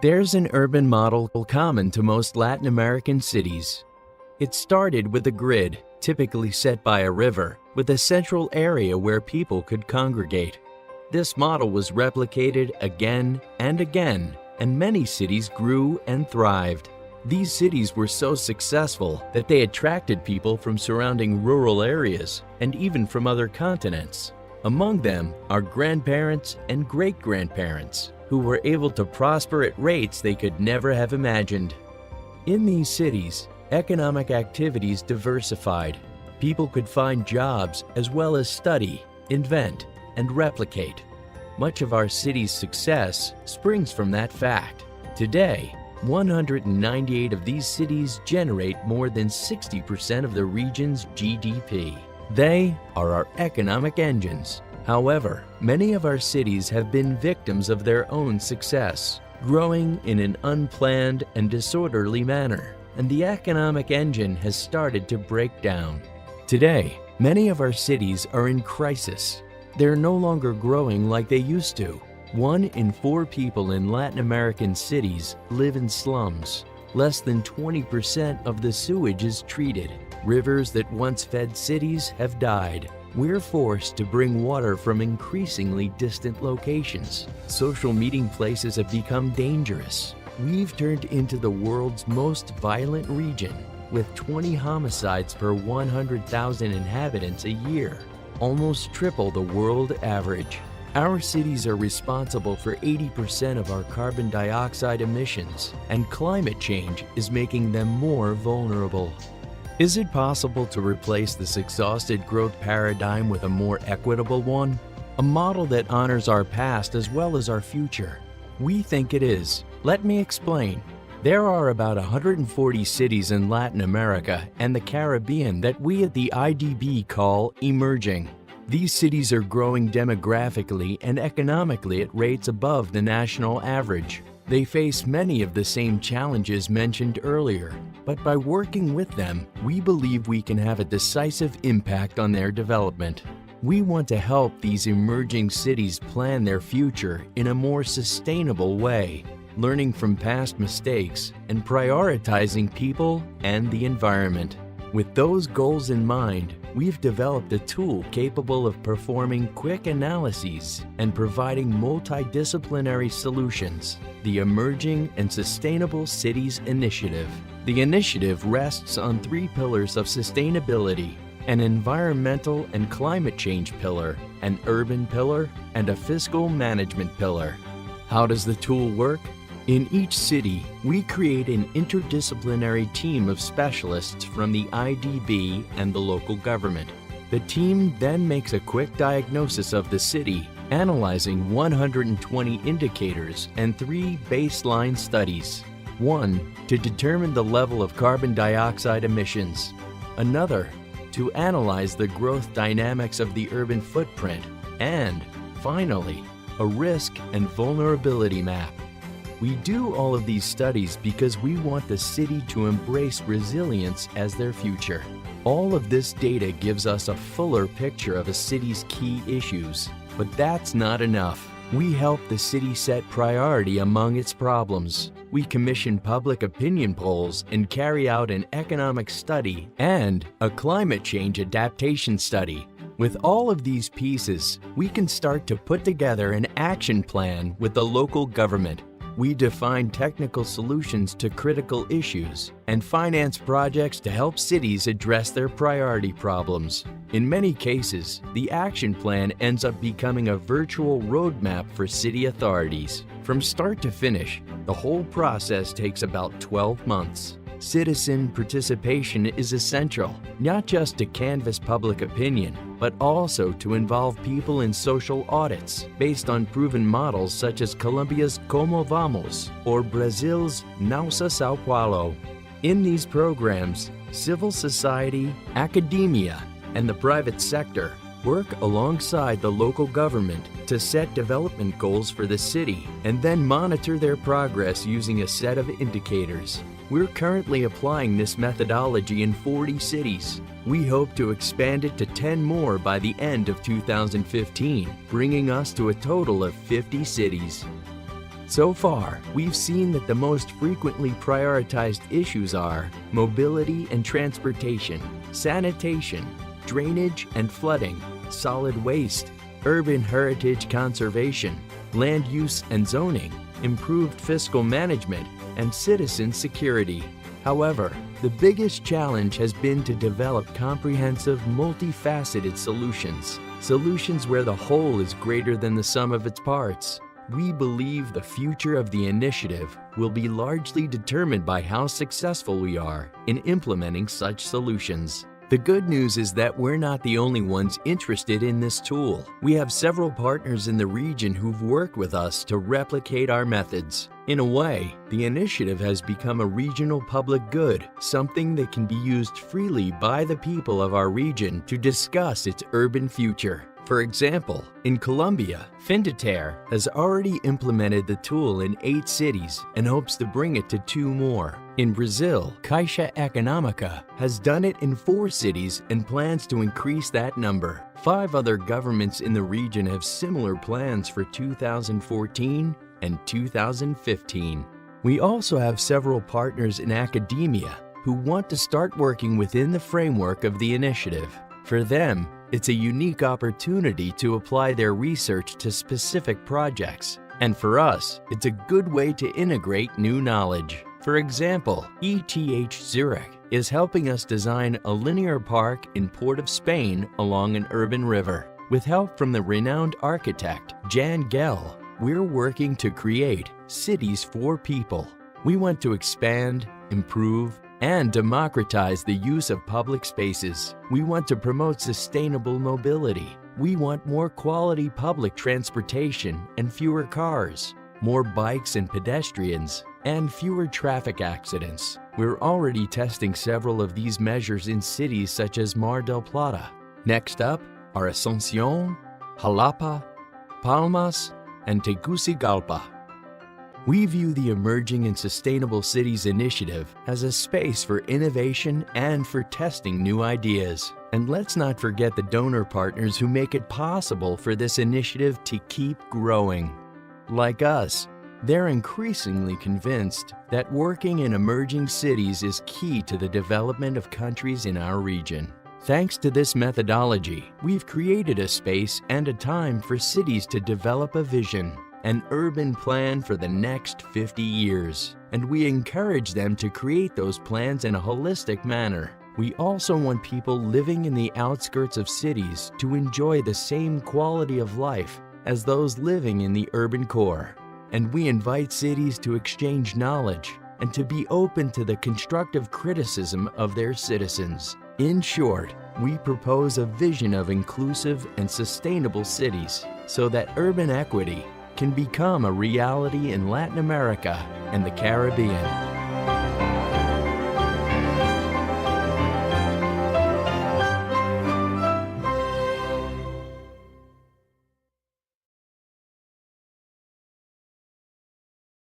There's an urban model common to most Latin American cities. It started with a grid, typically set by a river, with a central area where people could congregate. This model was replicated again and again, and many cities grew and thrived. These cities were so successful that they attracted people from surrounding rural areas and even from other continents. Among them are grandparents and great-grandparents who were able to prosper at rates they could never have imagined. In these cities, economic activities diversified. People could find jobs as well as study, invent, and replicate. Much of our city's success springs from that fact. Today, 198 of these cities generate more than 60% of the region's GDP. They are our economic engines. However, many of our cities have been victims of their own success, growing in an unplanned and disorderly manner, and the economic engine has started to break down. Today, many of our cities are in crisis. They're no longer growing like they used to. 1 in 4 people in Latin American cities live in slums. Less than 20% of the sewage is treated. Rivers that once fed cities have died. We're forced to bring water from increasingly distant locations. Social meeting places have become dangerous. We've turned into the world's most violent region, with 20 homicides per 100,000 inhabitants a year, almost triple the world average. Our cities are responsible for 80% of our carbon dioxide emissions, and climate change is making them more vulnerable. Is it possible to replace this exhausted growth paradigm with a more equitable one? A model that honors our past as well as our future? We think it is. Let me explain. There are about 140 cities in Latin America and the Caribbean that we at the IDB call emerging. These cities are growing demographically and economically at rates above the national average. They face many of the same challenges mentioned earlier, but by working with them, we believe we can have a decisive impact on their development. We want to help these emerging cities plan their future in a more sustainable way, learning from past mistakes and prioritizing people and the environment. With those goals in mind, we've developed a tool capable of performing quick analyses and providing multidisciplinary solutions, the Emerging and Sustainable Cities Initiative. The initiative rests on 3 pillars of sustainability: an environmental and climate change pillar, an urban pillar, and a fiscal management pillar. How does the tool work? In each city, we create an interdisciplinary team of specialists from the IDB and the local government. The team then makes a quick diagnosis of the city, analyzing 120 indicators and 3 baseline studies. 1, to determine the level of carbon dioxide emissions. Another, to analyze the growth dynamics of the urban footprint. And finally, a risk and vulnerability map. We do all of these studies because we want the city to embrace resilience as their future. All of this data gives us a fuller picture of a city's key issues. But that's not enough. We help the city set priority among its problems. We commission public opinion polls and carry out an economic study and a climate change adaptation study. With all of these pieces, we can start to put together an action plan with the local government. We define technical solutions to critical issues and finance projects to help cities address their priority problems. In many cases, the action plan ends up becoming a virtual roadmap for city authorities. From start to finish, the whole process takes about 12 months. Citizen participation is essential, not just to canvass public opinion, but also to involve people in social audits based on proven models such as Colombia's Como Vamos or Brazil's Nossa São Paulo. In these programs, civil society, academia, and the private sector work alongside the local government to set development goals for the city and then monitor their progress using a set of indicators. We're currently applying this methodology in 40 cities. We hope to expand it to 10 more by the end of 2015, bringing us to a total of 50 cities. So far, we've seen that the most frequently prioritized issues are mobility and transportation, sanitation, drainage and flooding, solid waste, urban heritage conservation, land use and zoning, improved fiscal management, and citizen security. However, the biggest challenge has been to develop comprehensive, multifaceted solutions where the whole is greater than the sum of its parts. We believe the future of the initiative will be largely determined by how successful we are in implementing such solutions. The good news is that we're not the only ones interested in this tool. We have several partners in the region who've worked with us to replicate our methods. In a way, the initiative has become a regional public good, something that can be used freely by the people of our region to discuss its urban future. For example, in Colombia, Findeter has already implemented the tool in 8 cities and hopes to bring it to 2 more. In Brazil, Caixa Econômica has done it in 4 cities and plans to increase that number. 5 other governments in the region have similar plans for 2014 and 2015. We also have several partners in academia who want to start working within the framework of the initiative. For them, it's a unique opportunity to apply their research to specific projects. And for us, it's a good way to integrate new knowledge. For example, ETH Zurich is helping us design a linear park in Port of Spain along an urban river. With help from the renowned architect Jan Gehl, we're working to create cities for people. We want to expand, improve, and democratize the use of public spaces. We want to promote sustainable mobility. We want more quality public transportation and fewer cars, more bikes and pedestrians, and fewer traffic accidents. We're already testing several of these measures in cities such as Mar del Plata. Next up are Asunción, Jalapa, Palmas, and Tegucigalpa. We view the Emerging and Sustainable Cities Initiative as a space for innovation and for testing new ideas. And let's not forget the donor partners who make it possible for this initiative to keep growing. Like us, they're increasingly convinced that working in emerging cities is key to the development of countries in our region. Thanks to this methodology, we've created a space and a time for cities to develop a vision, an urban plan for the next 50 years. And we encourage them to create those plans in a holistic manner. We also want people living in the outskirts of cities to enjoy the same quality of life as those living in the urban core. And we invite cities to exchange knowledge and to be open to the constructive criticism of their citizens. In short, we propose a vision of inclusive and sustainable cities so that urban equity can become a reality in Latin America and the Caribbean.